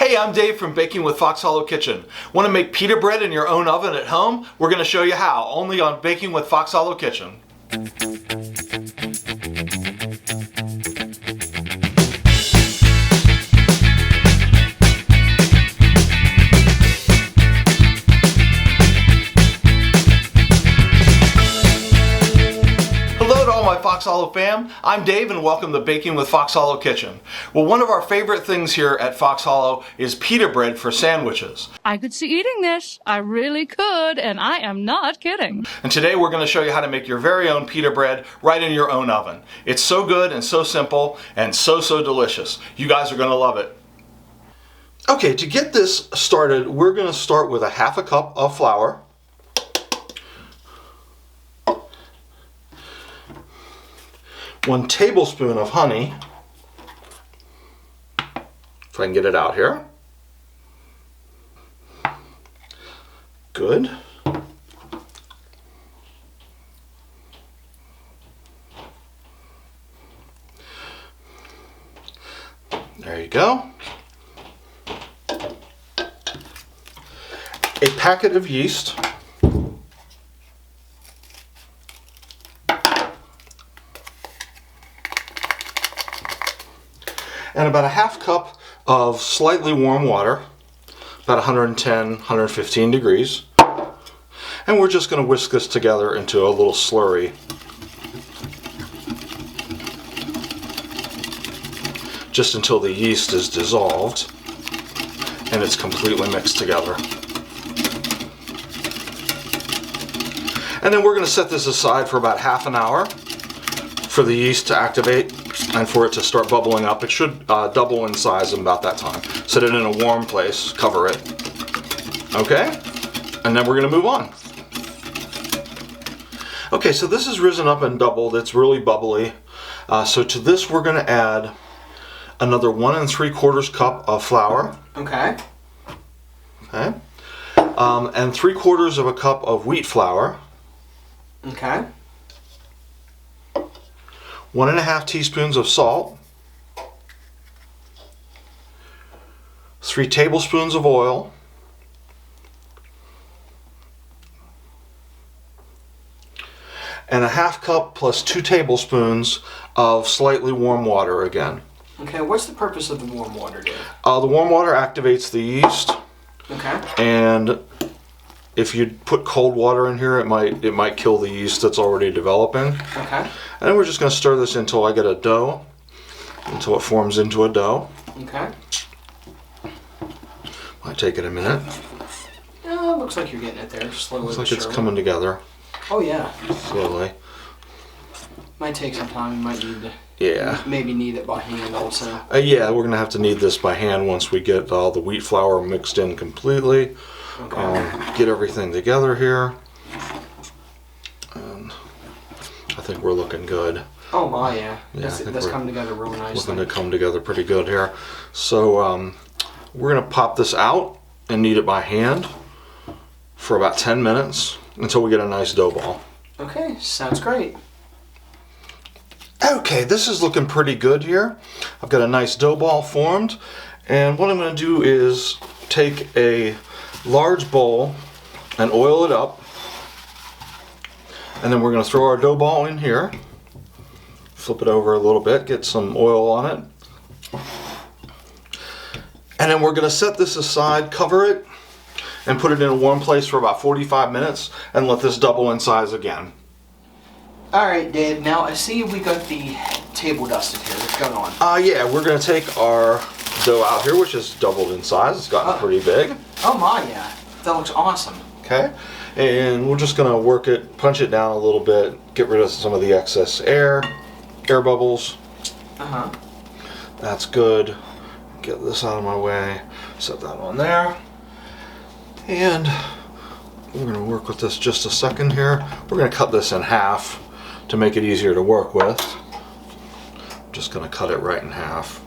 Hey, I'm Dave from Baking with Fox Hollow Kitchen. Want to make pita bread in your own oven at home? We're going to show you how, only on Baking with Fox Hollow Kitchen. Hello to all my Fox Hollow fam. I'm Dave and welcome to Baking with Fox Hollow Kitchen. Well, one of our favorite things here at Fox Hollow is pita bread for sandwiches. I could see eating this. I really could, and I am not kidding. And today we're going to show you how to make your very own pita bread right in your own oven. It's so good and so simple and so delicious. You guys are going to love it. Okay, to get this started, we're going to start with a half a cup of flour. One tablespoon of honey, if I can get it out here. Good. There you go. A packet of yeast. And about a half cup of slightly warm water, about 110, 115 degrees. And we're just going to whisk this together into a little slurry. Just until the yeast is dissolved and it's completely mixed together. And then we're going to set this aside for about half an hour for the yeast to activate and for it to start bubbling up. It should double in size in about that time. Set it in a warm place, cover it. Okay, and then we're going to move on. Okay, so this has risen up and doubled. It's really bubbly. So to this we're going to add another 1 3/4 cup of flour. Okay. Okay. And 3/4 of a cup of wheat flour. Okay. 1 1/2 teaspoons of salt. 3 tablespoons of oil. And a half cup plus 2 tablespoons of slightly warm water again. Okay, what's the purpose of the warm water, Dave? The warm water activates the yeast. Okay. And if you put cold water in here, it might kill the yeast that's already developing. Okay. And then we're just going to stir this until I get a dough, until it forms into a dough. Okay. Might take it a minute. Oh, looks like you're getting it there, slowly. Looks like but it's surely. coming together Oh yeah. slowly. Might take some time. You might need to. Yeah. Maybe knead it by hand also. Yeah, we're going to have to knead this by hand once we get all the wheat flour mixed in completely. Okay. Get everything together here. And I think we're looking good. Oh my, yeah. Yeah, I think That's we're coming together real nicely. Looking to come together pretty good here. So we're going to pop this out and knead it by hand for about 10 minutes until we get a nice dough ball. Okay, sounds great. Okay, this is looking pretty good here. I've got a nice dough ball formed, and what I'm going to do is take a large bowl and oil it up, and then we're going to throw our dough ball in here, flip it over a little bit, get some oil on it, and then we're going to set this aside, cover it, and put it in a warm place for about 45 minutes and let this double in size again. Alright, Dave, now I see we got the table dusted here. What's going on? Yeah, we're going to take our dough out here, which has doubled in size. It's gotten pretty big. Oh my, yeah. That looks awesome. Okay, and we're just going to work it, punch it down a little bit, get rid of some of the excess air bubbles. Uh-huh. That's good. Get this out of my way, set that on there. And we're going to work with this just a second here. We're going to cut this in half to make it easier to work with. I'm just going to cut it right in half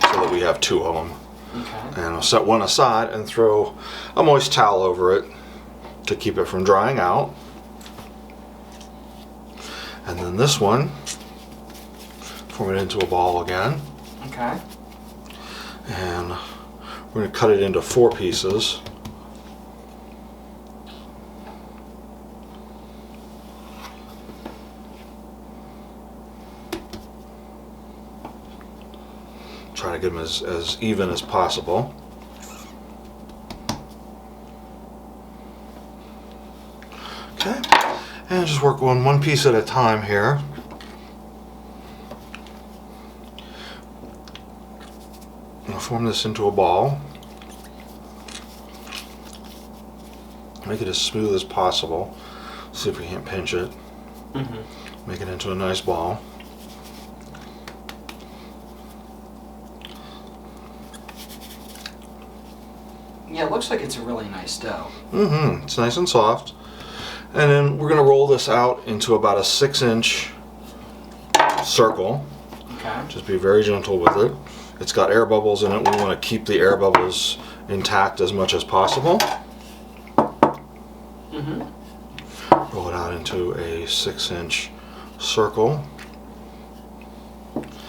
so that we have 2 of them. Okay. And I'll set one aside and throw a moist towel over it to keep it from drying out. And then this one, Form it into a ball again. Okay. And we're going to cut it into 4 pieces. Try to get them as even as possible. Okay, and just work on one piece at a time here. I'm going to form this into a ball. Make it as smooth as possible. See if we can't pinch it. Make it into a nice ball. Yeah, it looks like it's a really nice dough. It's nice and soft. And then we're going to roll this out into about a 6-inch circle. Okay. Just be very gentle with it. It's got air bubbles in it. We want to keep the air bubbles intact as much as possible. Roll it out into a 6-inch circle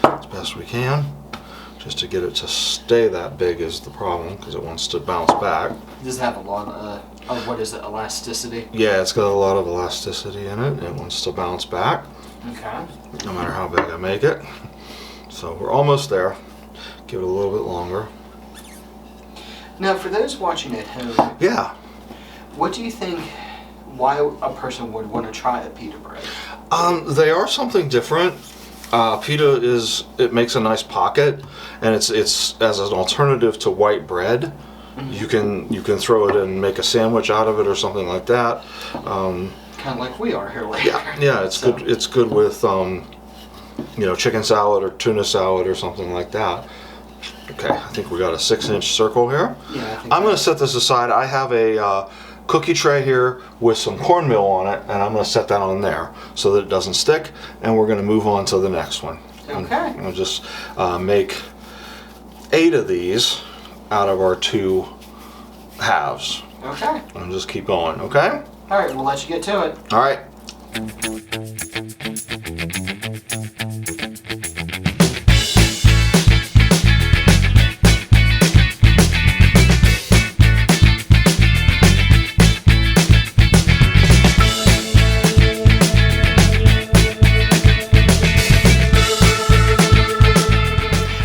as best we can. Just to get it to stay that big is the problem, because it wants to bounce back. Does it have a lot of, what is it, elasticity? Yeah, it's got a lot of elasticity in it. It wants to bounce back. Okay. No matter how big I make it. So we're almost there. Give it a little bit longer. Now, for those watching at home, Yeah. what do you think, why a person would want to try a pita bread? They are something different. Pita it makes a nice pocket, and it's as an alternative to white bread. You can throw it and make a sandwich out of it or something like that. Kind of like we are here later. Yeah, it's good. It's good with chicken salad or tuna salad or something like that. Okay, I think we got a 6-inch circle here. Yeah, I'm going to set this aside. I have a cookie tray here with some cornmeal on it, and I'm going to set that on there so that it doesn't stick, and we're going to move on to the next one. Okay. We'll just make 8 of these out of our 2 halves. Okay. And just keep going, okay? All right, we'll let you get to it. All right.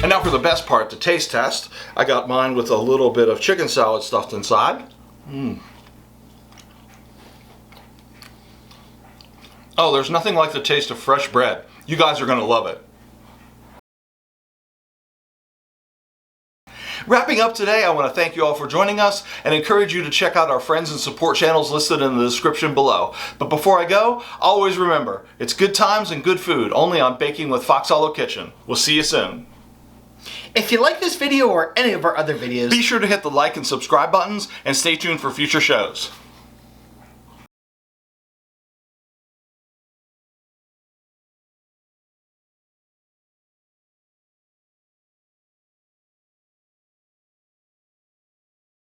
And now for the best part, the taste test. I got mine with a little bit of chicken salad stuffed inside. Oh, there's nothing like the taste of fresh bread. You guys are going to love it. Wrapping up today, I want to thank you all for joining us and encourage you to check out our friends and support channels listed in the description below. But before I go, always remember, it's good times and good food only on Baking with Fox Hollow Kitchen. We'll see you soon. If you like this video or any of our other videos, Be sure to hit the like and subscribe buttons and stay tuned for future shows.